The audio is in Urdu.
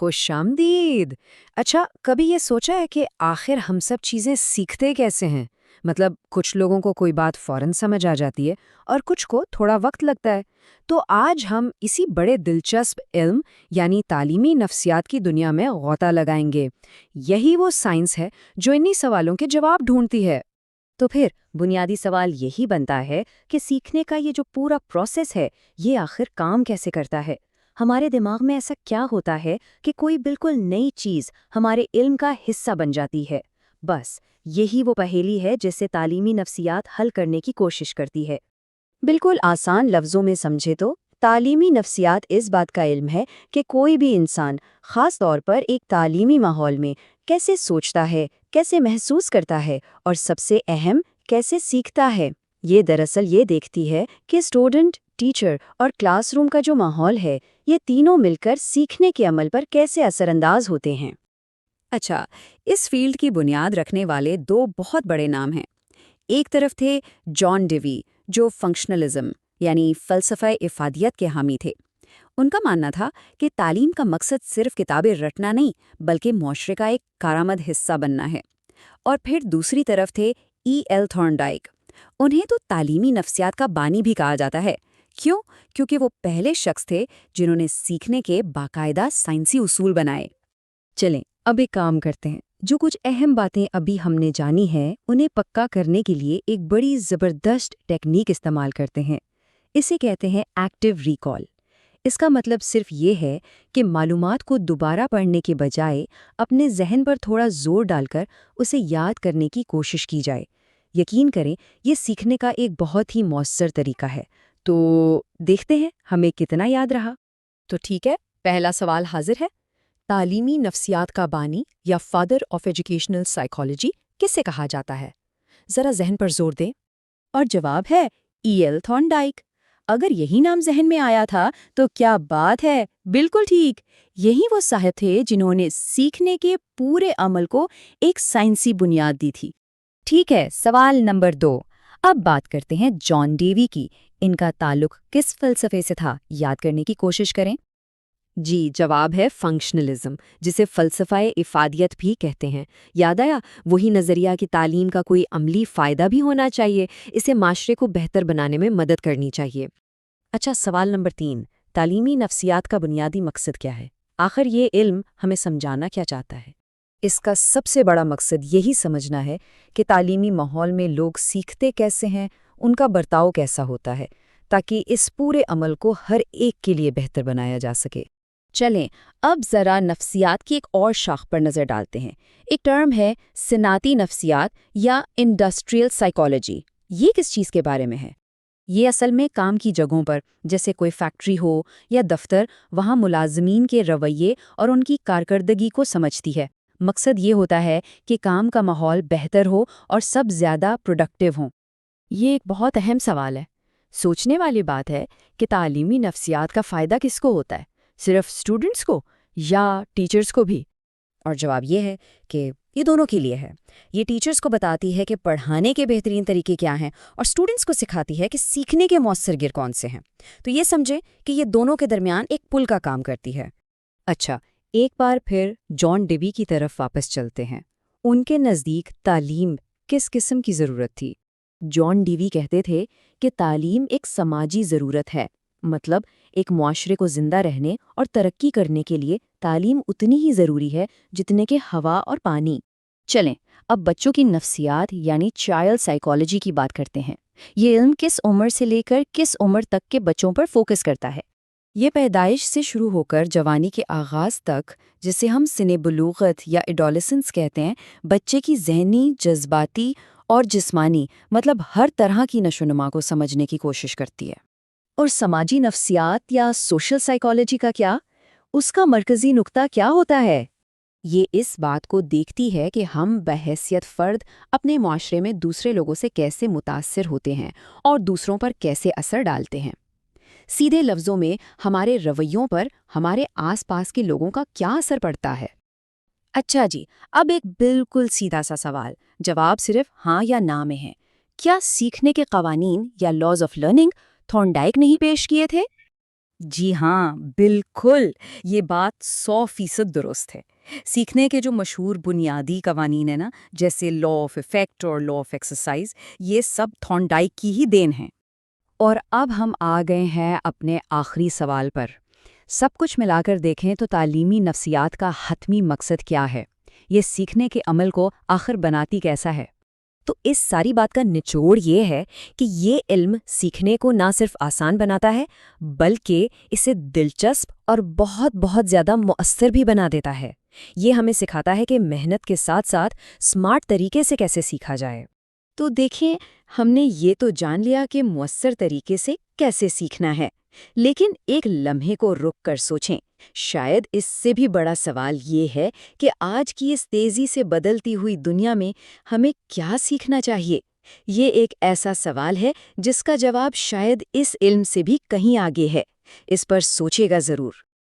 خوش آمدید۔ اچھا، کبھی یہ سوچا ہے کہ آخر ہم سب چیزیں سیکھتے کیسے ہیں؟ مطلب کچھ لوگوں کو کوئی بات فوراً سمجھ آ جاتی ہے اور کچھ کو تھوڑا وقت لگتا ہے۔ تو آج ہم اسی بڑے دلچسپ علم یعنی تعلیمی نفسیات کی دنیا میں غوطہ لگائیں گے۔ یہی وہ سائنس ہے جو انہی سوالوں کے جواب ڈھونڈتی ہے۔ تو پھر بنیادی سوال یہی بنتا ہے کہ سیکھنے کا یہ جو پورا پروسیس ہے یہ آخر کام کیسے کرتا ہے؟ ہمارے دماغ میں ایسا کیا ہوتا ہے کہ کوئی بالکل نئی چیز ہمارے علم کا حصہ بن جاتی ہے؟ بس یہی وہ پہیلی ہے جسے تعلیمی نفسیات حل کرنے کی کوشش کرتی ہے۔ بالکل آسان لفظوں میں سمجھے تو تعلیمی نفسیات اس بات کا علم ہے کہ کوئی بھی انسان خاص طور پر ایک تعلیمی ماحول میں کیسے سوچتا ہے، کیسے محسوس کرتا ہے اور سب سے اہم کیسے سیکھتا ہے۔ یہ دراصل یہ دیکھتی ہے کہ اسٹوڈنٹ، ٹیچر اور کلاس روم کا جو ماحول ہے یہ تینوں مل کر سیکھنے کے عمل پر کیسے اثر انداز ہوتے ہیں۔ اچھا، اس فیلڈ کی بنیاد رکھنے والے دو بہت بڑے نام ہیں۔ ایک طرف تھے جان ڈیوی جو فنکشنلزم یعنی فلسفہ افادیت کے حامی تھے۔ ان کا ماننا تھا کہ تعلیم کا مقصد صرف کتابیں رٹنا نہیں بلکہ معاشرے کا ایک کارآمد حصہ بننا ہے۔ اور پھر دوسری طرف تھے ای ایل تھارنڈائک۔ انہیں تو تعلیمی نفسیات کا بانی بھی کہا جاتا ہے۔ کیوں؟ کیونکہ وہ پہلے شخص تھے جنہوں نے سیکھنے کے باقاعدہ سائنسی اصول بنائے۔ چلیں اب ایک کام کرتے ہیں، جو کچھ اہم باتیں ابھی ہم نے جانی ہیں انہیں پکا کرنے کے لیے ایک بڑی زبردست ٹیکنیک استعمال کرتے ہیں۔ اسے کہتے ہیں ایکٹیو ریکال۔ اس کا مطلب صرف یہ ہے کہ معلومات کو دوبارہ پڑھنے کے بجائے اپنے ذہن پر تھوڑا زور ڈال کر اسے یاد کرنے کی کوشش کی جائے۔ یقین کریں یہ سیکھنے کا ایک بہت ہی مؤثر طریقہ ہے۔ تو دیکھتے ہیں ہمیں کتنا یاد رہا۔ تو ٹھیک ہے، پہلا سوال حاضر ہے۔ تعلیمی نفسیات کا بانی یا فادر آف ایجوکیشنل سائیکالوجی کسے کہا جاتا ہے؟ ذرا ذہن پر زور دیں۔ اور جواب ہے ای ایل تھارنڈائک۔ اگر یہی نام ذہن میں آیا تھا تو کیا بات ہے، بالکل ٹھیک۔ یہی وہ صاحب تھے جنہوں نے سیکھنے کے پورے عمل کو ایک سائنسی بنیاد دی تھی۔ ٹھیک ہے، سوال نمبر 2۔ اب بات کرتے ہیں جان ڈیوی کی۔ ان کا تعلق کس فلسفے سے تھا؟ یاد کرنے کی کوشش کریں۔ جی، جواب ہے فنکشنلزم، جسے فلسفہ افادیت بھی کہتے ہیں۔ یاد آیا، وہی نظریہ کہ تعلیم کا کوئی عملی فائدہ بھی ہونا چاہیے، اسے معاشرے کو بہتر بنانے میں مدد کرنی چاہیے۔ اچھا، سوال نمبر 3۔ تعلیمی نفسیات کا بنیادی مقصد کیا ہے؟ آخر یہ علم ہمیں سمجھانا کیا چاہتا ہے؟ اس کا سب سے بڑا مقصد یہی سمجھنا ہے کہ تعلیمی ماحول میں لوگ سیکھتے کیسے ہیں، ان کا برتاؤ کیسا ہوتا ہے، تاکہ اس پورے عمل کو ہر ایک کے لیے بہتر بنایا جا سکے۔ چلیں اب ذرا نفسیات کی ایک اور شاخ پر نظر ڈالتے ہیں۔ ایک ٹرم ہے صنعتی نفسیات یا انڈسٹریل سائیکالوجی۔ یہ کس چیز کے بارے میں ہے؟ یہ اصل میں کام کی جگہوں پر، جیسے کوئی فیکٹری ہو یا دفتر، وہاں ملازمین کے رویے اور ان کی کارکردگی کو سمجھتی ہے۔ مقصد یہ ہوتا ہے کہ کام کا ماحول بہتر ہو اور سب زیادہ پروڈکٹیو ہوں۔ یہ ایک بہت اہم سوال ہے۔ سوچنے والی بات ہے کہ تعلیمی نفسیات کا فائدہ کس کو ہوتا ہے؟ صرف اسٹوڈنٹس کو یا ٹیچرز کو بھی؟ اور جواب یہ ہے کہ یہ دونوں کے لیے ہے۔ یہ ٹیچرز کو بتاتی ہے کہ پڑھانے کے بہترین طریقے کیا ہیں اور اسٹوڈنٹس کو سکھاتی ہے کہ سیکھنے کے مؤثر گر کون سے ہیں۔ تو یہ سمجھیں کہ یہ دونوں کے درمیان ایک پل کا کام کرتی ہے۔ اچھا، ایک بار پھر جان ڈیوی کی طرف واپس چلتے ہیں۔ ان کے نزدیک تعلیم کس قسم کی ضرورت تھی؟ جان ڈیوی کہتے تھے کہ تعلیم ایک سماجی ضرورت ہے، مطلب ایک معاشرے کو زندہ رہنے اور ترقی کرنے کے لیے تعلیم اتنی ہی ضروری ہے جتنے کہ ہوا اور پانی۔ چلیں اب بچوں کی نفسیات یعنی چائلڈ سائیکالوجی کی بات کرتے ہیں۔ یہ علم کس عمر سے لے کر کس عمر تک کے بچوں پر فوکس کرتا ہے؟ یہ پیدائش سے شروع ہو کر جوانی کے آغاز تک، جسے ہم سن بلوغت یا ایڈولسنس کہتے ہیں، بچے کی ذہنی، جذباتی اور جسمانی مطلب ہر طرح کی نشوونما کو سمجھنے کی کوشش کرتی ہے۔ اور سماجی نفسیات یا سوشل سائیکالوجی کا کیا؟ اس کا مرکزی نقطہ کیا ہوتا ہے؟ یہ اس بات کو دیکھتی ہے کہ ہم بحیثیت فرد اپنے معاشرے میں دوسرے لوگوں سے کیسے متاثر ہوتے ہیں اور دوسروں پر کیسے اثر ڈالتے ہیں۔ سیدھے لفظوں میں ہمارے رویوں پر ہمارے آس پاس کے لوگوں کا کیا اثر پڑتا ہے؟ اچھا جی، اب ایک بالکل سیدھا سا سوال، جواب صرف ہاں یا نہ میں ہے۔ کیا سیکھنے کے قوانین یا لاز آف لرننگ تھارنڈائک نہیں پیش کیے تھے؟ جی ہاں، بالکل، یہ بات 100% درست ہے۔ سیکھنے کے جو مشہور بنیادی قوانین ہیں نا، جیسے لا آف افیکٹ اور لا آف ایکسرسائز، یہ سب تھورنڈائک کی ہی دین ہیں۔ اور اب ہم آ گئے ہیں اپنے آخری سوال پر۔ سب کچھ ملا کر دیکھیں تو تعلیمی نفسیات کا حتمی مقصد کیا ہے؟ یہ سیکھنے کے عمل کو آخر بناتی کیسا ہے؟ تو اس ساری بات کا نچوڑ یہ ہے کہ یہ علم سیکھنے کو نہ صرف آسان بناتا ہے، بلکہ اسے دلچسپ اور بہت بہت زیادہ مؤثر بھی بنا دیتا ہے۔ یہ ہمیں سکھاتا ہے کہ محنت کے ساتھ ساتھ اسمارٹ طریقے سے کیسے سیکھا جائے۔ تو دیکھیں، ہم نے یہ تو جان لیا کہ مؤثر طریقے سے کیسے سیکھنا ہے، لیکن ایک لمحے کو رک کر سوچیں، شاید اس سے بھی بڑا سوال یہ ہے کہ آج کی اس تیزی سے بدلتی ہوئی دنیا میں ہمیں کیا سیکھنا چاہیے؟ یہ ایک ایسا سوال ہے جس کا جواب شاید اس علم سے بھی کہیں آگے ہے۔ اس پر سوچے گا ضرور۔